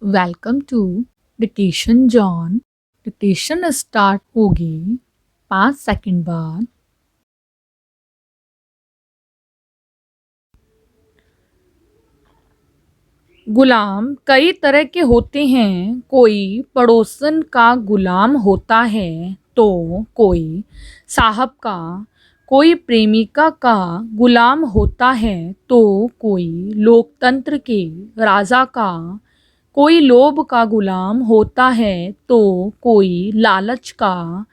Welcome to dictation zone. Dictation start होगी 5 second बाद। गुलाम कई तरह के होते हैं। कोई पड़ोसन का गुलाम होता है तो कोई साहब का, कोई प्रेमिका का गुलाम होता है तो कोई लोकतंत्र के राजा का, कोई लोभ का गुलाम होता है तो कोई लालच का।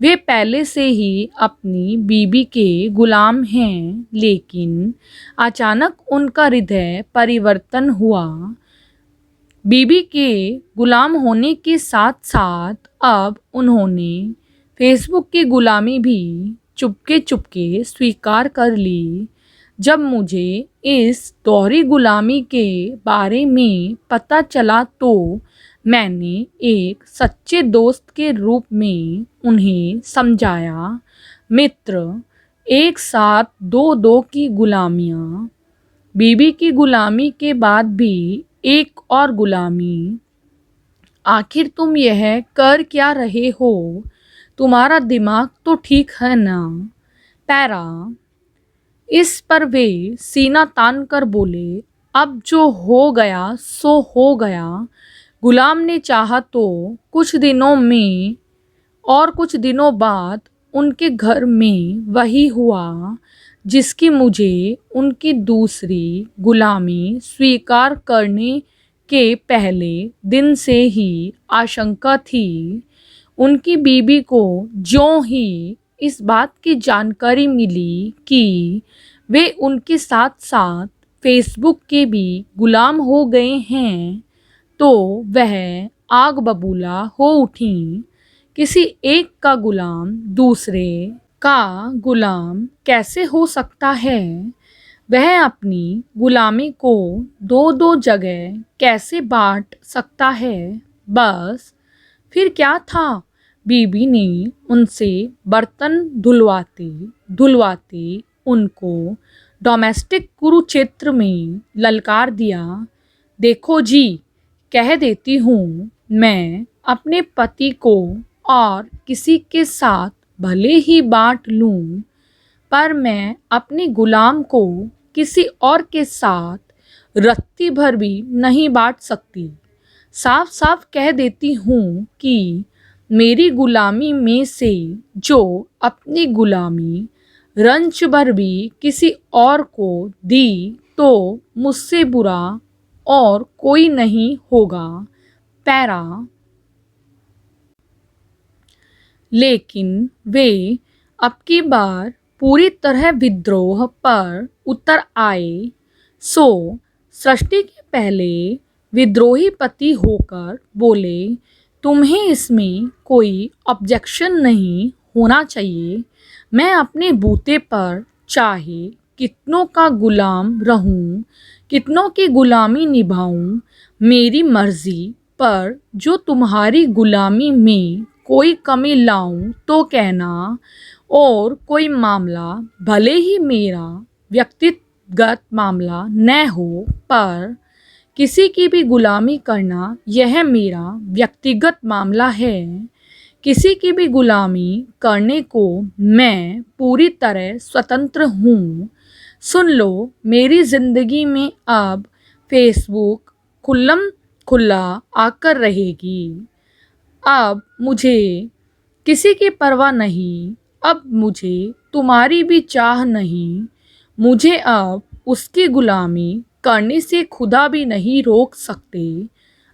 वे पहले से ही अपनी बीबी के गुलाम हैं, लेकिन अचानक उनका हृदय परिवर्तन हुआ। बीबी के गुलाम होने के साथ साथ अब उन्होंने फेसबुक की गुलामी भी चुपके चुपके स्वीकार कर ली। जब मुझे इस दोहरी गुलामी के बारे में पता चला तो मैंने एक सच्चे दोस्त के रूप में उन्हें समझाया, मित्र, एक साथ दो दो की गुलामियाँ। बीबी की गुलामी के बाद भी एक और गुलामी। आखिर तुम यह कर क्या रहे हो? तुम्हारा दिमाग तो ठीक है ना? पैरा। इस पर वे सीना तान कर बोले, अब जो हो गया सो हो गया। गुलाम ने चाहा तो कुछ दिनों में और कुछ दिनों बाद उनके घर में वही हुआ जिसकी मुझे उनकी दूसरी गुलामी स्वीकार करने के पहले दिन से ही आशंका थी। उनकी बीबी को ज्यों ही इस बात की जानकारी मिली कि वे उनके साथ साथ फेसबुक के भी गुलाम हो गए हैं तो वह आग बबूला हो उठी। किसी एक का गुलाम दूसरे का गुलाम कैसे हो सकता है? वह अपनी गुलामी को दो दो जगह कैसे बांट सकता है? बस फिर क्या था, बीबी ने उनसे बर्तन धुलवाते धुलवाते उनको डोमेस्टिक कुरुक्षेत्र में ललकार दिया। देखो जी, कह देती हूँ, मैं अपने पति को और किसी के साथ भले ही बांट लूँ, पर मैं अपने गुलाम को किसी और के साथ रत्ती भर भी नहीं बांट सकती। साफ साफ कह देती हूँ कि मेरी गुलामी में से जो अपनी गुलामी रंच भर भी किसी और को दी तो मुझसे बुरा और कोई नहीं होगा। पैरा। लेकिन वे अब की बार पूरी तरह विद्रोह पर उतर आए। सो सृष्टि के पहले विद्रोही पति होकर बोले, तुम्हें इसमें कोई ऑब्जेक्शन नहीं होना चाहिए। मैं अपने बूते पर चाहे कितनों का गुलाम रहूं, कितनों की गुलामी निभाऊं, मेरी मर्जी, पर जो तुम्हारी गुलामी में कोई कमी लाऊं तो कहना। और कोई मामला भले ही मेरा व्यक्तिगत मामला न हो, पर किसी की भी गुलामी करना यह मेरा व्यक्तिगत मामला है। किसी की भी गुलामी करने को मैं पूरी तरह स्वतंत्र हूँ। सुन लो, मेरी ज़िंदगी में अब फेसबुक खुल्लम खुल्ला आकर रहेगी। अब मुझे किसी की परवाह नहीं, अब मुझे तुम्हारी भी चाह नहीं। मुझे अब उसकी गुलामी करने से खुदा भी नहीं रोक सकते।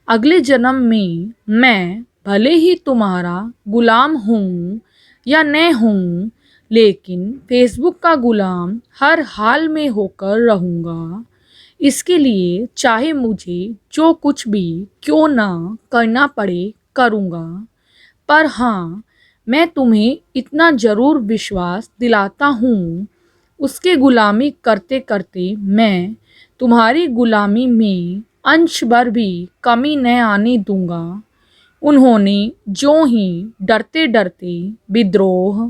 अगले जन्म में मैं भले ही तुम्हारा गुलाम हूँ या न हूँ, लेकिन फेसबुक का गुलाम हर हाल में होकर रहूँगा। इसके लिए चाहे मुझे जो कुछ भी क्यों ना करना पड़े करूँगा। पर हाँ, मैं तुम्हें इतना ज़रूर विश्वास दिलाता हूँ, उसकी गुलामी करते करते मैं तुम्हारी गुलामी में अंश भर भी कमी न आने दूंगा। उन्होंने ज्यों ही डरते डरते विद्रोह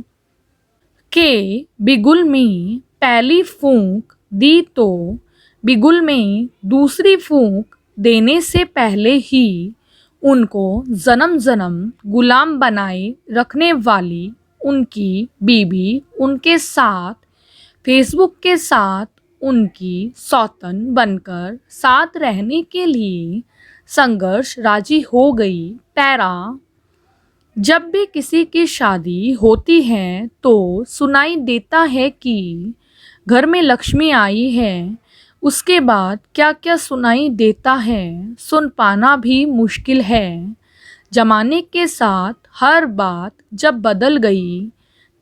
के बिगुल में पहली फूंक दी तो बिगुल में दूसरी फूंक देने से पहले ही उनको जन्म जन्म गुलाम बनाए रखने वाली उनकी बीबी उनके साथ फेसबुक के साथ उनकी सौतन बनकर साथ रहने के लिए संघर्ष राजी हो गई। पैरा जब भी किसी की शादी होती है तो सुनाई देता है कि घर में लक्ष्मी आई है। उसके बाद क्या क्या सुनाई देता है सुन पाना भी मुश्किल है। जमाने के साथ हर बात जब बदल गई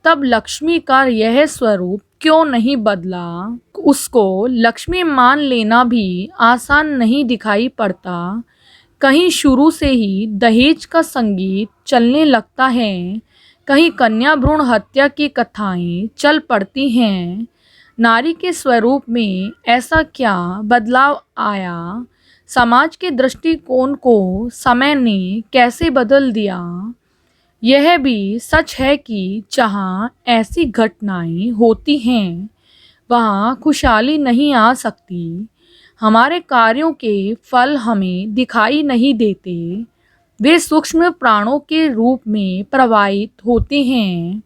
तब लक्ष्मी का यह स्वरूप क्यों नहीं बदला। उसको लक्ष्मी मान लेना भी आसान नहीं दिखाई पड़ता। कहीं शुरू से ही दहेज का संगीत चलने लगता है, कहीं कन्या भ्रूण हत्या की कथाएं चल पड़ती हैं। नारी के स्वरूप में ऐसा क्या बदलाव आया, समाज के दृष्टिकोण को समय ने कैसे बदल दिया। यह भी सच है कि जहाँ ऐसी घटनाएं होती हैं वहाँ खुशहाली नहीं आ सकती। हमारे कार्यों के फल हमें दिखाई नहीं देते, वे सूक्ष्म प्राणों के रूप में प्रवाहित होते हैं।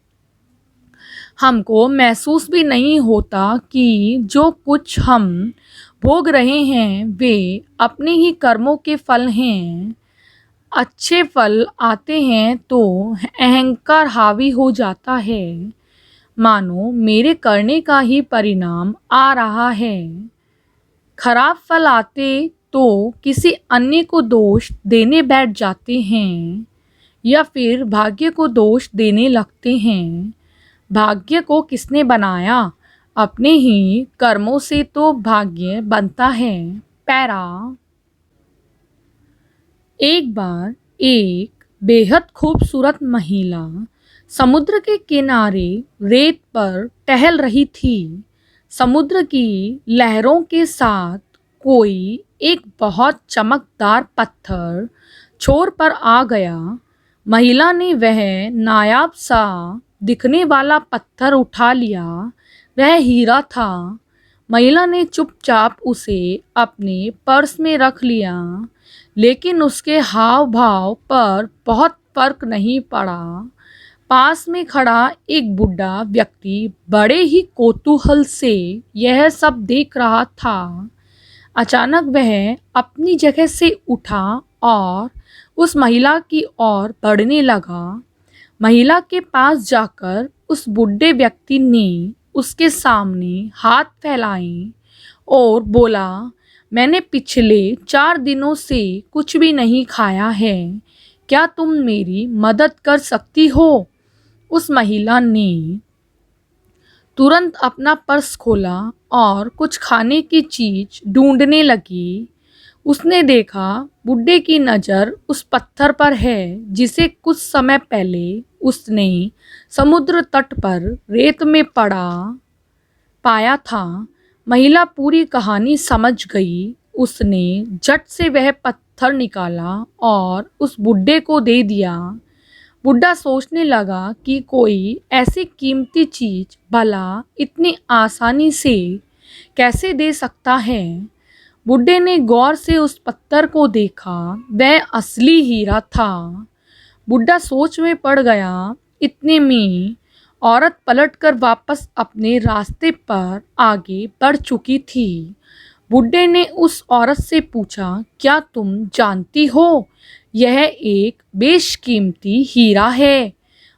हमको महसूस भी नहीं होता कि जो कुछ हम भोग रहे हैं वे अपने ही कर्मों के फल हैं। अच्छे फल आते हैं तो अहंकार हावी हो जाता है, मानो मेरे करने का ही परिणाम आ रहा है। खराब फल आते तो किसी अन्य को दोष देने बैठ जाते हैं या फिर भाग्य को दोष देने लगते हैं। भाग्य को किसने बनाया, अपने ही कर्मों से तो भाग्य बनता है। पैरा एक बार एक बेहद खूबसूरत महिला समुद्र के किनारे रेत पर टहल रही थी। समुद्र की लहरों के साथ कोई एक बहुत चमकदार पत्थर छोर पर आ गया। महिला ने वह नायाब सा दिखने वाला पत्थर उठा लिया। वह हीरा था। महिला ने चुपचाप उसे अपने पर्स में रख लिया, लेकिन उसके हाव भाव पर बहुत फर्क नहीं पड़ा। पास में खड़ा एक बूढ़ा व्यक्ति बड़े ही कौतूहल से यह सब देख रहा था। अचानक वह अपनी जगह से उठा और उस महिला की ओर बढ़ने लगा। महिला के पास जाकर उस बूढ़े व्यक्ति ने उसके सामने हाथ फैलाए और बोला, मैंने पिछले 4 दिनों से कुछ भी नहीं खाया है, क्या तुम मेरी मदद कर सकती हो। उस महिला ने तुरंत अपना पर्स खोला और कुछ खाने की चीज ढूंढने लगी। उसने देखा बुड्ढे की नज़र उस पत्थर पर है जिसे कुछ समय पहले उसने समुद्र तट पर रेत में पड़ा पाया था। महिला पूरी कहानी समझ गई। उसने झट से वह पत्थर निकाला और उस बुड्ढे को दे दिया। बुड्ढा सोचने लगा कि कोई ऐसी कीमती चीज भला इतनी आसानी से कैसे दे सकता है। बुड्ढे ने गौर से उस पत्थर को देखा, वह असली हीरा था। बुड्ढा सोच में पड़ गया। इतने में औरत पलटकर वापस अपने रास्ते पर आगे बढ़ चुकी थी। बुड्ढे ने उस औरत से पूछा, क्या तुम जानती हो यह एक बेशकीमती हीरा है।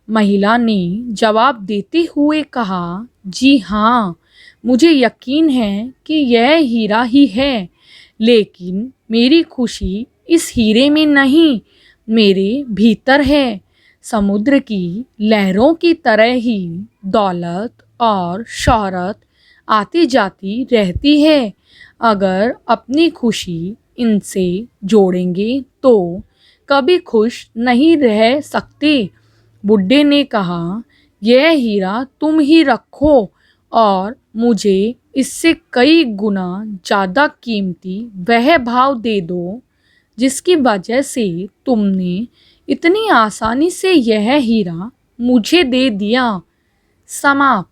महिला ने जवाब देते हुए कहा, जी हाँ, मुझे यकीन है कि यह हीरा ही है, लेकिन मेरी खुशी इस हीरे में नहीं, मेरे भीतर है। समुद्र की लहरों की तरह ही दौलत और शोहरत आती जाती रहती है। अगर अपनी खुशी इनसे जोड़ेंगे तो कभी खुश नहीं रह सकते। बुड्ढे ने कहा, यह हीरा तुम ही रखो और मुझे इससे कई गुना ज़्यादा कीमती वह भाव दे दो जिसकी वजह से तुमने इतनी आसानी से यह हीरा मुझे दे दिया। समाप्त।